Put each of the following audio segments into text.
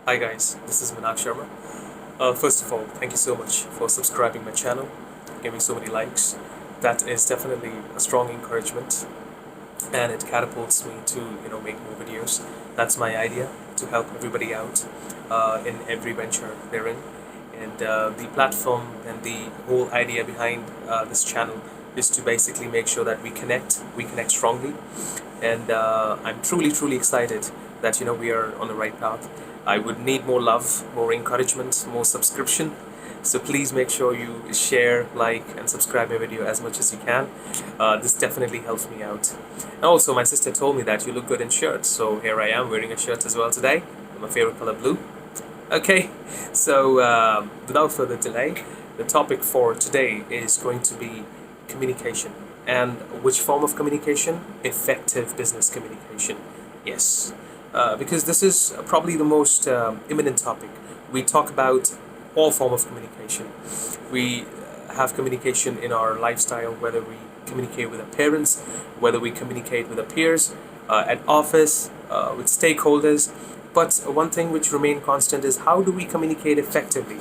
Hi guys, this is SSharma. First of all, thank you so much for subscribing my channel, giving so many likes. That is definitely a strong encouragement, and it catapults me to make more videos. That's my idea, to help everybody out in every venture they're in. And the platform and the whole idea behind this channel is to basically make sure that we connect strongly. And I'm truly excited that we are on the right path. I would need more love, more encouragement, more subscription. So please make sure you share, like, and subscribe my video as much as you can. This definitely helps me out. And also, my sister told me that you look good in shirts, so here I am wearing a shirt as well today. My favorite color, blue. Okay, so without further delay, the topic for today is going to be communication. And which form of communication? Effective business communication. Yes, because this is probably the most imminent topic. We talk about all form of communication. We have communication in our lifestyle, whether we communicate with our parents, whether we communicate with our peers, at office, with stakeholders. But one thing which remain constant is how do we communicate effectively?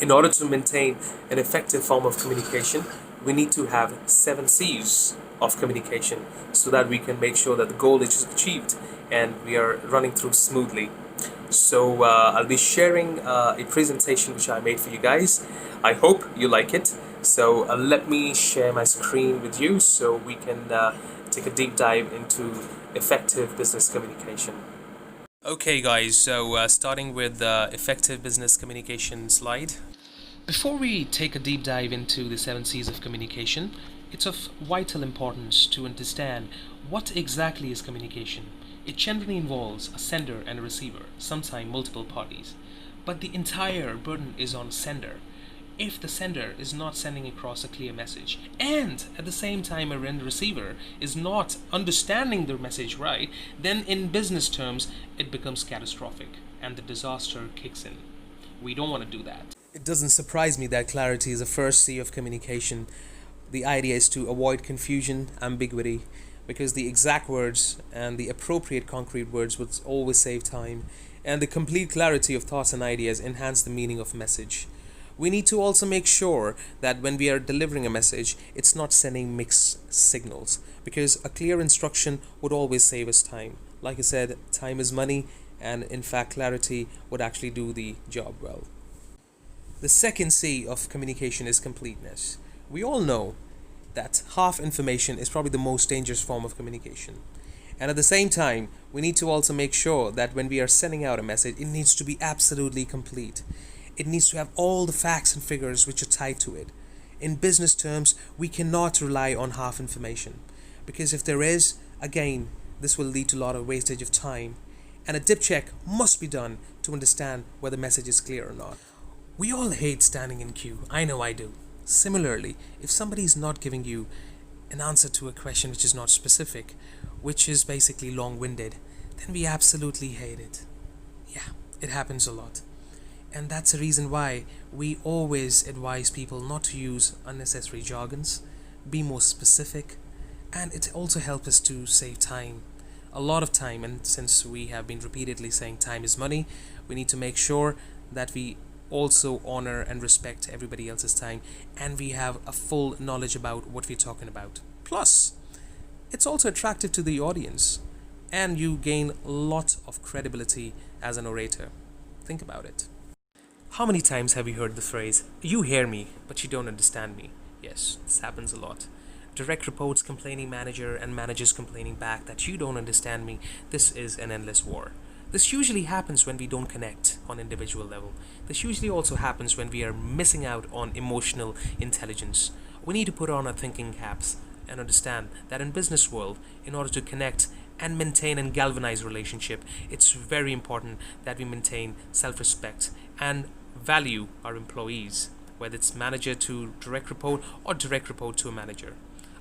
In order to maintain an effective form of communication, we need to have 7c's of communication so that we can make sure that the goal is achieved and we are running through smoothly. So I'll be sharing a presentation which I made for you guys. I hope you like it. So let me share my screen with you so we can take a deep dive into effective business communication. Okay guys, so starting with the effective business communication slide. Before we take a deep dive into the 7C's of communication, it's of vital importance to understand what exactly is communication. It generally involves a sender and a receiver, sometimes multiple parties. But the entire burden is on sender. If the sender is not sending across a clear message, and at the same time a receiver is not understanding the message right, then in business terms it becomes catastrophic and the disaster kicks in. We don't want to do that. It doesn't surprise me that clarity is the first C of communication. The idea is to avoid confusion, ambiguity, because the exact words and the appropriate concrete words would always save time, and the complete clarity of thoughts and ideas enhance the meaning of message. We need to also make sure that when we are delivering a message, it's not sending mixed signals, because a clear instruction would always save us time. Like I said, time is money, and in fact clarity would actually do the job well. The second C of communication is completeness. We all know that half information is probably the most dangerous form of communication. And at the same time, we need to also make sure that when we are sending out a message, it needs to be absolutely complete. It needs to have all the facts and figures which are tied to it. In business terms, we cannot rely on half information, because if there is, again, this will lead to a lot of wastage of time, and a dip check must be done to understand whether the message is clear or not. We all hate standing in queue. I know I do. Similarly, if somebody is not giving you an answer to a question which is not specific, which is basically long-winded, then we absolutely hate it. Yeah, it happens a lot. And that's the reason why we always advise people not to use unnecessary jargons, be more specific, and it also helps us to save time. A lot of time, and since we have been repeatedly saying time is money, we need to make sure that we also honor and respect everybody else's time, and we have a full knowledge about what we're talking about. Plus, it's also attractive to the audience, and you gain a lot of credibility as an orator. Think about it. How many times have you heard the phrase, "You hear me, but you don't understand me"? Yes, this happens a lot. Direct reports complaining manager and managers complaining back that you don't understand me. This is an endless war. This usually happens when we don't connect on individual level. This usually also happens when we are missing out on emotional intelligence. We need to put on our thinking caps and understand that in business world, in order to connect and maintain and galvanize relationship, it's very important that we maintain self-respect and value our employees, whether it's manager to direct report or direct report to a manager.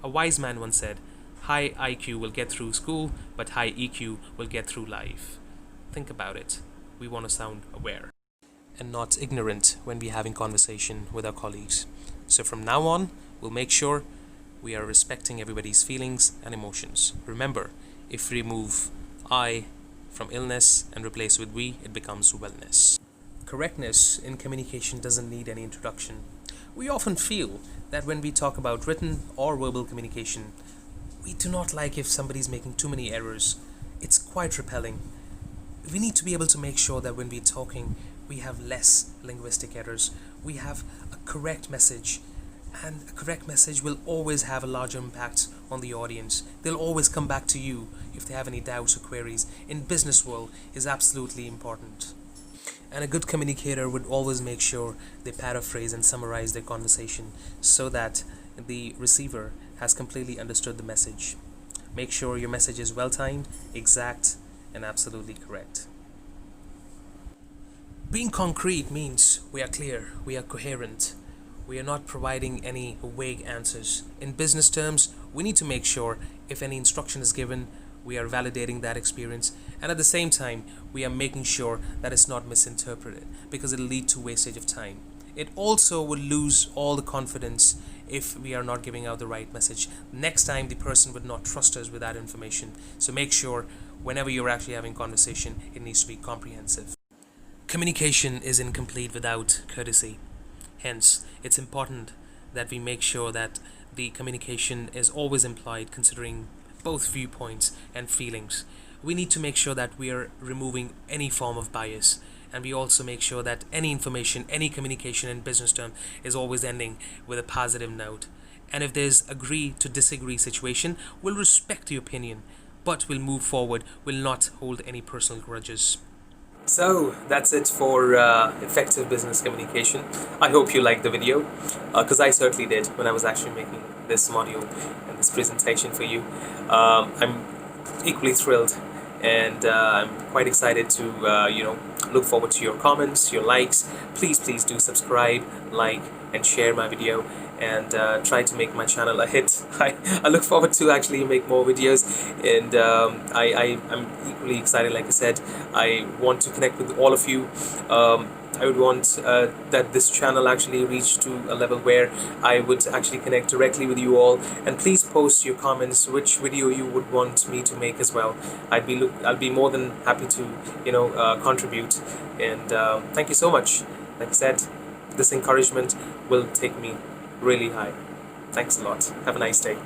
A wise man once said, "High IQ will get through school, but high EQ will get through life." Think about it. We want to sound aware and not ignorant when we're having conversation with our colleagues. So from now on, we'll make sure we are respecting everybody's feelings and emotions. Remember, if we remove I from illness and replace with we, it becomes wellness. Correctness in communication doesn't need any introduction. We often feel that when we talk about written or verbal communication, we do not like if somebody's making too many errors. It's quite repelling. We need to be able to make sure that when we're talking, we have less linguistic errors. We have a correct message, and a correct message will always have a larger impact on the audience. They'll always come back to you if they have any doubts or queries. In business world is absolutely important. And a good communicator would always make sure they paraphrase and summarize their conversation so that the receiver has completely understood the message. Make sure your message is well timed, exact, and absolutely correct. Being concrete means we are clear, we are coherent, we are not providing any vague answers. In business terms, we need to make sure if any instruction is given, we are validating that experience, and at the same time, we are making sure that it's not misinterpreted, because it'll lead to wastage of time. It also will lose all the confidence if we are not giving out the right message. Next time, the person would not trust us with that information. So make sure whenever you're actually having conversation, it needs to be comprehensive. Communication is incomplete without courtesy. Hence, it's important that we make sure that the communication is always implied considering both viewpoints and feelings. We need to make sure that we are removing any form of bias, and we also make sure that any information, any communication in business term is always ending with a positive note. And if there's agree to disagree situation, we'll respect the opinion, but we'll move forward, we'll not hold any personal grudges. So that's it for effective business communication. I hope you liked the video, because I certainly did when I was actually making this module and this presentation for you. I'm equally thrilled, and I'm quite excited to look forward to your comments, your likes. Please do subscribe, like, and share my video, and try to make my channel a hit. I look forward to actually make more videos, and I'm equally excited. Like I said, I want to connect with all of you. I would want that this channel actually reach to a level where I would actually connect directly with you all. And please post your comments which video you would want me to make as well. I'll be more than happy to contribute. And thank you so much. Like I said, this encouragement will take me really high. Thanks a lot. Have a nice day.